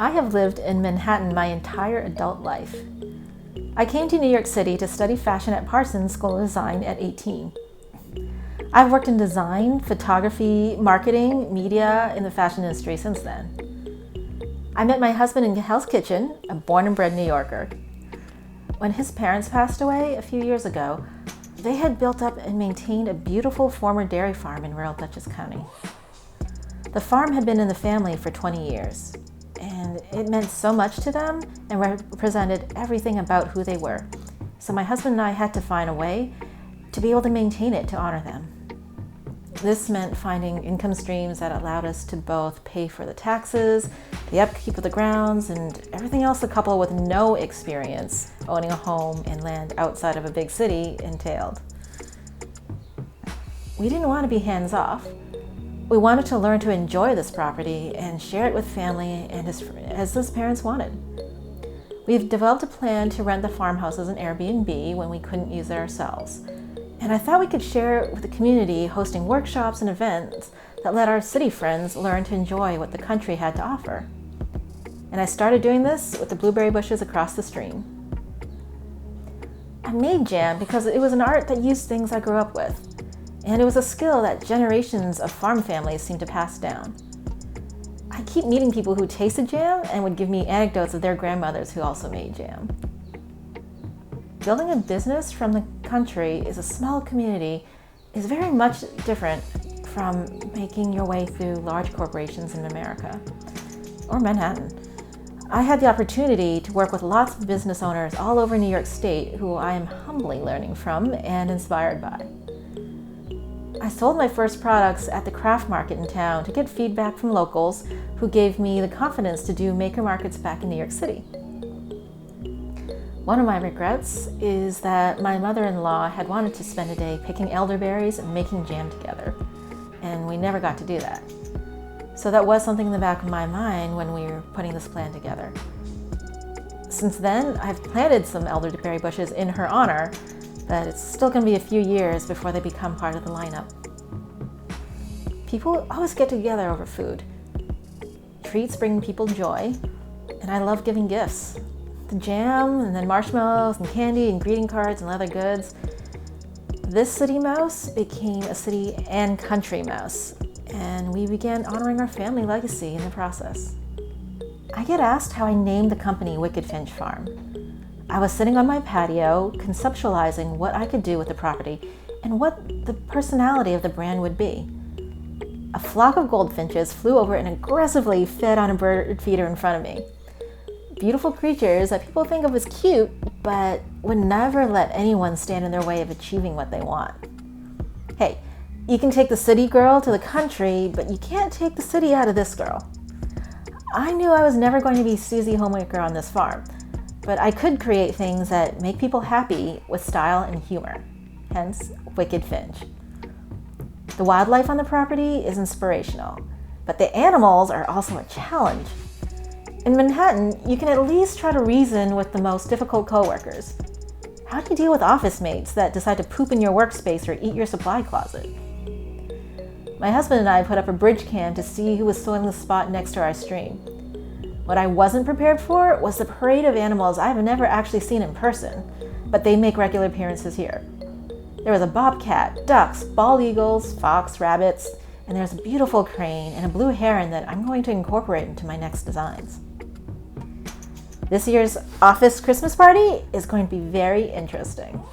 I have lived in Manhattan my entire adult life. I came to New York City to study fashion at Parsons School of Design at 18. I've worked in design, photography, marketing, media in the fashion industry since then. I met my husband in Hell's Kitchen, a born and bred New Yorker. When his parents passed away a few years ago, they had built up and maintained a beautiful former dairy farm in rural Dutchess County. The farm had been in the family for 20 years, and it meant so much to them and represented everything about who they were. So my husband and I had to find a way to be able to maintain it to honor them. This meant finding income streams that allowed us to both pay for the taxes, the upkeep of the grounds, and everything else a couple with no experience owning a home and land outside of a big city entailed. We didn't want to be hands-off. We wanted to learn to enjoy this property and share it with family and as his parents wanted. We've developed a plan to rent the farmhouse as an Airbnb when we couldn't use it ourselves. And I thought we could share it with the community, hosting workshops and events that let our city friends learn to enjoy what the country had to offer. And I started doing this with the blueberry bushes across the stream. I made jam because it was an art that used things I grew up with. And it was a skill that generations of farm families seem to pass down. I keep meeting people who tasted jam and would give me anecdotes of their grandmothers who also made jam. Building a business from the country is a small community is very much different from making your way through large corporations in America or Manhattan. I had the opportunity to work with lots of business owners all over New York State who I am humbly learning from and inspired by. I sold my first products at the craft market in town to get feedback from locals who gave me the confidence to do maker markets back in New York City. One of my regrets is that my mother-in-law had wanted to spend a day picking elderberries and making jam together, and we never got to do that. So that was something in the back of my mind when we were putting this plan together. Since then, I've planted some elderberry bushes in her honor, but it's still going to be a few years before they become part of the lineup. People always get together over food. Treats bring people joy, and I love giving gifts. The jam, and then marshmallows, and candy, and greeting cards, and leather goods. This city mouse became a city and country mouse, and we began honoring our family legacy in the process. I get asked how I named the company Wicked Finch Farm. I was sitting on my patio, conceptualizing what I could do with the property and what the personality of the brand would be. A flock of goldfinches flew over and aggressively fed on a bird feeder in front of me. Beautiful creatures that people think of as cute, but would never let anyone stand in their way of achieving what they want. Hey, you can take the city girl to the country, but you can't take the city out of this girl. I knew I was never going to be Susie Homemaker on this farm, but I could create things that make people happy with style and humor, hence Wicked Finch. The wildlife on the property is inspirational, but the animals are also a challenge. In Manhattan, you can at least try to reason with the most difficult coworkers. How do you deal with office mates that decide to poop in your workspace or eat your supply closet? My husband and I put up a bridge cam to see who was filling the spot next to our stream. What I wasn't prepared for was the parade of animals I have never actually seen in person, but they make regular appearances here. There was a bobcat, ducks, bald eagles, fox, rabbits, and there's a beautiful crane and a blue heron that I'm going to incorporate into my next designs. This year's office Christmas party is going to be very interesting.